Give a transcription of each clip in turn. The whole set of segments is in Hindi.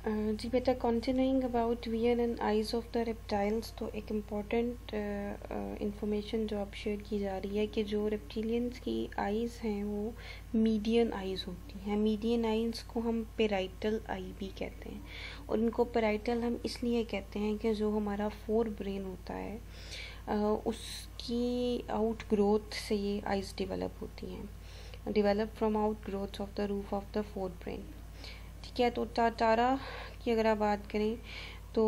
जी बेटा, continuing about wear and eyes of the reptiles, तो एक इम्पॉर्टेंट इंफॉर्मेशन जो अब शेयर की जा रही है कि जो रेप्टिलियंस की आइज़ हैं वो मीडियन आइज़ होती हैं। मीडियन आइज़ को हम पेराइटल आई भी कहते हैं, और इनको पेराइटल हम इसलिए कहते हैं कि जो हमारा फोर ब्रेन होता है उसकी आउट ग्रोथ से ये आइज़ डेवलप होती हैं, develop from out growth of the roof of the fore brain. ठीक है, तो टाटारा की अगर आप बात करें तो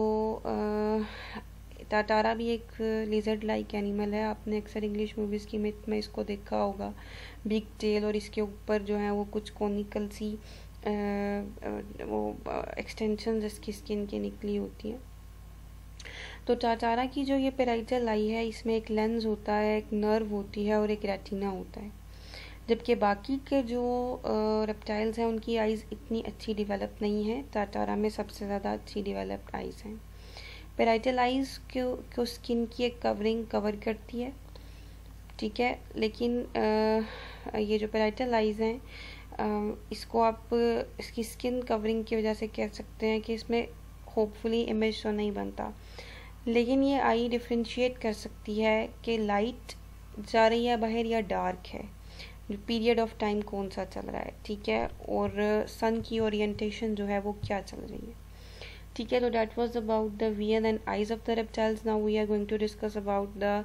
टाटारा भी एक लिजर्ड लाइक एनिमल है। आपने अक्सर इंग्लिश मूवीज़ की में इसको देखा होगा, बिग टेल, और इसके ऊपर जो है वो कुछ कॉनिकल सी वो एक्सटेंशन इसकी स्किन की निकली होती है। तो टाटारा की जो ये पेराइटल आई है, इसमें एक लेंस होता है, एक नर्व होती है और एक रेटिना होता है। जबकि बाकी के जो रेप्टाइल्स हैं उनकी आइज़ इतनी अच्छी डेवलप नहीं है। टाटारा में सबसे ज़्यादा अच्छी डेवलप्ड आइज़ हैं। पेराइटल आइज़ को स्किन की एक कवरिंग कवर करती है, ठीक है, लेकिन ये जो पेराइटल आइज़ हैं इसको आप इसकी स्किन कवरिंग की वजह से कह सकते हैं कि इसमें होपफुली इमेज तो नहीं बनता, लेकिन ये आई डिफ्रेंशिएट कर सकती है कि लाइट जा रही है बाहर या डार्क है, पीरियड ऑफ टाइम कौन सा चल रहा है, ठीक है, और सन की ओरिएंटेशन जो है वो क्या चल रही है। ठीक है, तो that was about the wear and eyes of the reptiles. Now we are going to discuss about the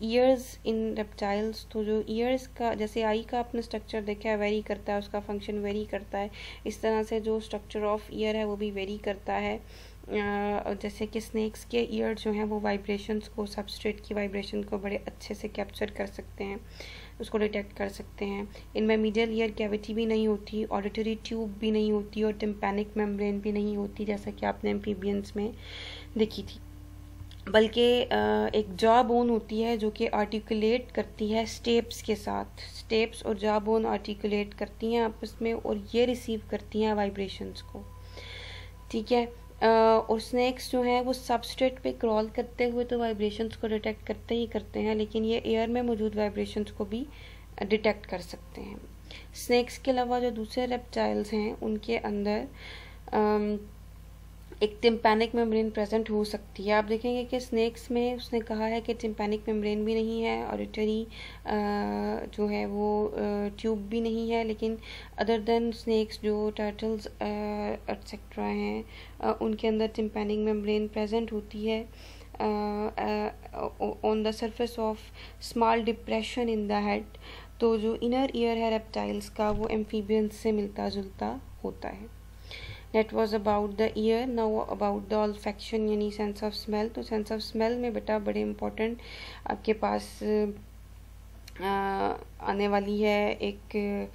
ears in reptiles. तो जो ईयर्स का, जैसे आई का आपने स्ट्रक्चर देखा है, वेरी करता है, उसका फंक्शन वेरी करता है, इस तरह से जो स्ट्रक्चर ऑफ ईयर है वो भी वेरी करता है। जैसे कि स्नेक्स के ईयर जो हैं वो वाइब्रेशंस को, सबस्ट्रेट की वाइब्रेशन को बड़े अच्छे से कैप्चर कर सकते हैं, उसको डिटेक्ट कर सकते हैं। इनमें मिडल ईयर कैविटी भी नहीं होती, ऑडिटरी ट्यूब भी नहीं होती, और टिम्पैनिक मेम्ब्रेन भी नहीं होती जैसा कि आपने एम्फीबियंस में देखी थी, बल्कि एक जॉ बोन होती है जो कि आर्टिकुलेट करती है स्टेप्स के साथ। स्टेप्स और जॉ बोन आर्टिकुलेट करती हैं आपस में, और ये रिसीव करती हैं वाइब्रेशंस को, ठीक है। और स्नेक्स जो हैं वो सबस्ट्रेट पे क्रॉल करते हुए तो वाइब्रेशंस को डिटेक्ट करते ही करते हैं, लेकिन ये एयर में मौजूद वाइब्रेशंस को भी डिटेक्ट कर सकते हैं। स्नेक्स के अलावा जो दूसरे रेप्टाइल्स हैं उनके अंदर एक टिम्पैनिक मेम्ब्रेन प्रेजेंट हो सकती है। आप देखेंगे कि स्नेक्स में उसने कहा है कि टिम्पैनिक मेम्ब्रेन भी नहीं है, ऑडिटरी जो है वो ट्यूब भी नहीं है, लेकिन अदर देन स्नेक्स जो टर्टल्स एटसेट्रा हैं उनके अंदर टिम्पैनिक मेम्ब्रेन प्रेजेंट होती है on the surface of small depression in the head. तो जो इनर ईयर है रेप्टाइल्स का वो एम्फीबियंस से मिलता जुलता होता है। That was about the ear. Now about the olfaction यानी सेंस ऑफ स्मेल। तो सेंस ऑफ स्मेल में बेटा बड़े इम्पोर्टेंट आपके पास आने वाली है एक,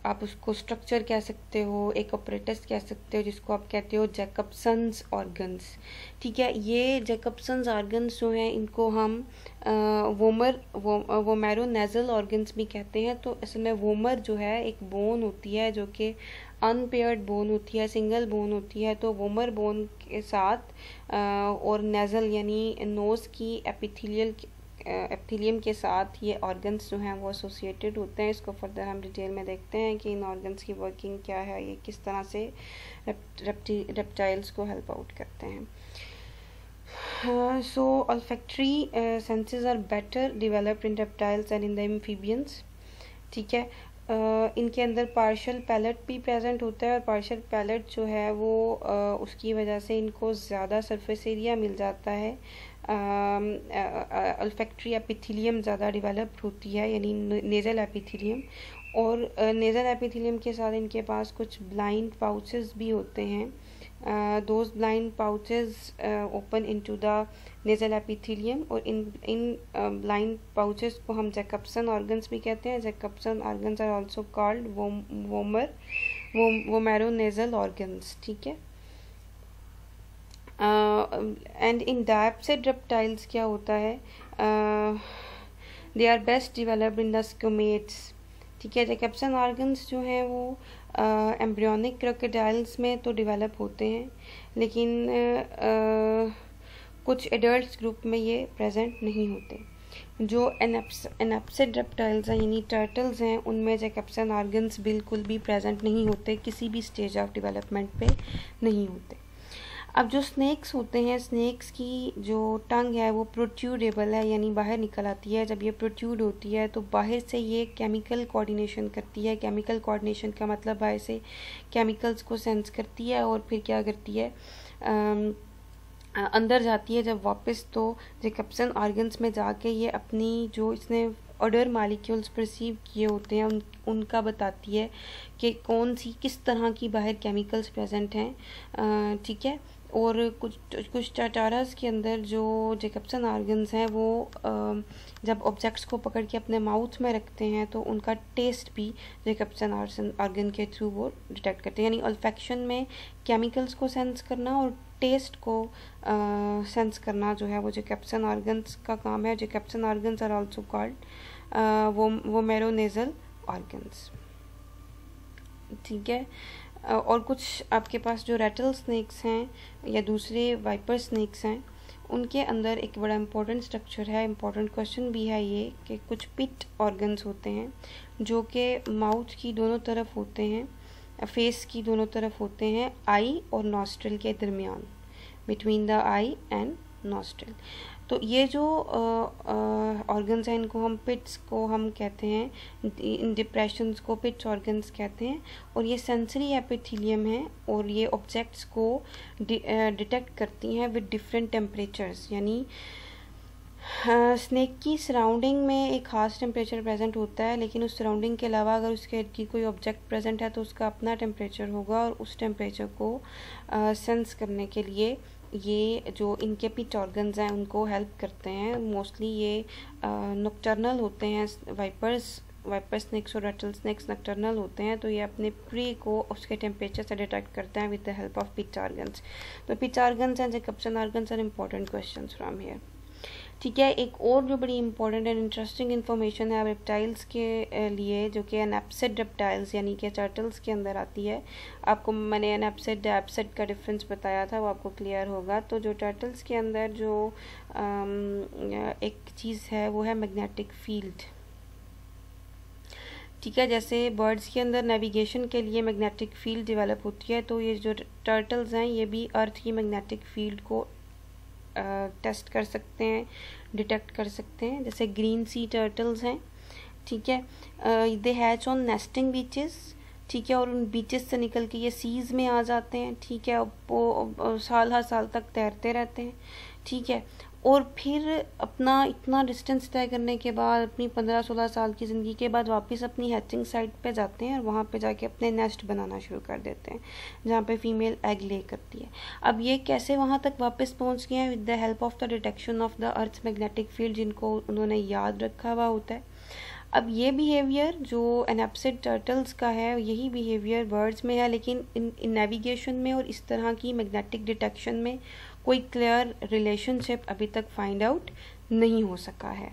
आप उसको स्ट्रक्चर कह सकते हो, एक ऑपरेटस कह सकते हो, जिसको आप कहते हो जैकबसन्स ऑर्गन्स, ठीक है। ये जैकबसन्स ऑर्गन्स जो हैं इनको हम वोमेरो नेजल ऑर्गन्स भी कहते हैं। तो असल में वोमर जो है एक बोन होती है जो कि अनपेयर्ड बोन होती है, सिंगल बोन होती है। तो वोमर बोन के साथ और नेजल यानी नोज़ की एपिथेलियम के साथ ये ऑर्गन्स जो हैं वो एसोसिएटेड होते हैं। इसको फर्दर हम डिटेल में देखते हैं कि इन ऑर्गन्स की वर्किंग क्या है, ये किस तरह से रेप्टाइल्स को हेल्प आउट करते हैं। So olfactory senses are better developed in reptiles and in the amphibians, ठीक है। इनके अंदर पार्शियल पैलेट भी प्रेजेंट होता है, और पार्शियल पैलेट जो है वो उसकी वजह से इनको ज़्यादा सरफेस एरिया मिल जाता है। ऑल्फैक्टरी एपिथेलियम ज़्यादा डेवलप्ड होती है, यानी नेज़ल एपिथेलियम, और नेज़ल एपिथेलियम के साथ इनके पास कुछ ब्लाइंड पाउचेस भी होते हैं। those blind pouches open into the nasal epithelium, और इन blind pouches को हम जैकबसन organs भी कहते हैं। Jacobson organs are also called vomeronasal organs, ठीक है। एंड इन डायप्सिड रेप्टाइल्स क्या होता है, they are best developed in the squamates, ठीक है। जैकबसन ऑर्गन्स जो हैं वो एम्ब्रियोनिक क्रोकोडाइल्स में तो डेवलप होते हैं, लेकिन कुछ एडल्ट ग्रुप में ये प्रेजेंट नहीं होते। जो एनैप्सिड रेप्टाइल्स हैं यानी टर्टल्स हैं, उनमें जैकबसन ऑर्गन्स बिल्कुल भी प्रेजेंट नहीं होते, किसी भी स्टेज ऑफ डेवलपमेंट पे नहीं होते। अब जो स्नेक्स होते हैं, स्नेक्स की जो टंग है वो प्रोट्यूडेबल है, यानी बाहर निकल आती है। जब ये प्रोट्यूड होती है तो बाहर से ये केमिकल कोऑर्डिनेशन करती है। केमिकल कोऑर्डिनेशन का मतलब बाहर से केमिकल्स को सेंस करती है और फिर क्या करती है, अंदर जाती है जब वापस, तो जैकब्सन ऑर्गन्स में जाके ये अपनी जो इसने ऑर्डर मालिक्यूल्स परसीव किए होते हैं उनका बताती है कि कौन सी किस तरह की बाहर केमिकल्स प्रेजेंट हैं, ठीक है। और कुछ टाटारास के अंदर जो जैकब्सन ऑर्गन्स हैं वो जब ऑब्जेक्ट्स को पकड़ के अपने माउथ में रखते हैं तो उनका टेस्ट भी जैकब्सन ऑर्गन के थ्रू वो डिटेक्ट करते हैं। यानी ऑल्फैक्शन में केमिकल्स को सेंस करना और टेस्ट को सेंस करना जो है वो जैकब्सन ऑर्गन्स का काम है। जैकब्सन ऑर्गन्स आर आल्सो कॉल्ड वो मैरोनेजल ऑर्गन्स, ठीक है। और कुछ आपके पास जो रैटल स्नेक्स हैं या दूसरे वाइपर स्नेक्स हैं उनके अंदर एक बड़ा इम्पोर्टेंट स्ट्रक्चर है, इम्पोर्टेंट क्वेश्चन भी है ये, कि कुछ पिट ऑर्गन्स होते हैं जो कि माउथ की दोनों तरफ होते हैं, फेस की दोनों तरफ होते हैं, आई और नॉस्ट्रल के दरमियान, between the I and nostril. तो ये जो ऑर्गन्स हैं इनको हम पिट्स को हम कहते हैं, इन डिप्रेशंस को पिट्स ऑर्गन्स कहते हैं। और ये सेंसरी एपिथेलियम है और ये ऑब्जेक्ट्स को डिटेक्ट करती हैं विद डिफरेंट टेम्परेचर्स। यानी स्नेक की सराउंडिंग में एक ख़ास टेम्परेचर प्रेजेंट होता है, लेकिन उस सराउंडिंग के अलावा अगर उसके इर्द गिर्द कोई ऑब्जेक्ट प्रेजेंट है तो उसका अपना टेम्परेचर होगा, और उस टेम्परेचर को सेंस करने के लिए ये जो इनके पिट ऑर्गन्स हैं उनको हेल्प करते हैं। मोस्टली ये नॉकटर्नल होते हैं, वाइपर स्नेक्स और रैटल स्नेक्स नॉकटर्नल होते हैं, तो ये अपने प्री को उसके टेम्परेचर से डिटेक्ट करते हैं with the help of pit organs. तो pit organs and Jacobson organs are important questions from here, ठीक है। एक और जो बड़ी इंपॉर्टेंट एंड इंटरेस्टिंग इन्फॉर्मेशन है रेप्टाइल्स के लिए, जो कि एनैप्सिड रेप्टाइल्स यानी कि टर्टल्स के अंदर आती है। आपको मैंने एनैप्सिड डायप्सिड का डिफरेंस बताया था, वो आपको क्लियर होगा। तो जो टर्टल्स के अंदर जो एक चीज़ है वो है मैग्नेटिक फील्ड, ठीक है। जैसे बर्ड्स के अंदर नेविगेशन के लिए मैग्नेटिक फील्ड डेवलप होती है, तो ये जो टर्टल्स हैं ये भी अर्थ की मैग्नेटिक फील्ड को टेस्ट कर सकते हैं, डिटेक्ट कर सकते हैं। जैसे ग्रीन सी टर्टल्स हैं, ठीक है, दे हैच ऑन नेस्टिंग बीचेस, ठीक है, और उन बीचेस से निकल के ये सीज़ में आ जाते हैं, ठीक है। वो साल हर साल तक तैरते रहते हैं, ठीक है। और फिर अपना इतना डिस्टेंस तय करने के बाद अपनी 15-16 साल की ज़िंदगी के बाद वापस अपनी हैचिंग साइट पे जाते हैं और वहाँ पे जाके अपने नेस्ट बनाना शुरू कर देते हैं, जहाँ पे फीमेल एग ले करती है। अब ये कैसे वहाँ तक वापस पहुँच गए हैं? With the help of the detection of the earth's magnetic field, जिनको उन्होंने याद रखा हुआ होता है। अब ये बिहेवियर जो एनैप्सिड टर्टल्स का है, यही बिहेवियर बर्ड्स में है, लेकिन इन नेविगेशन में और इस तरह की मैग्नेटिक डिटेक्शन में कोई क्लियर रिलेशनशिप अभी तक फाइंड आउट नहीं हो सका है।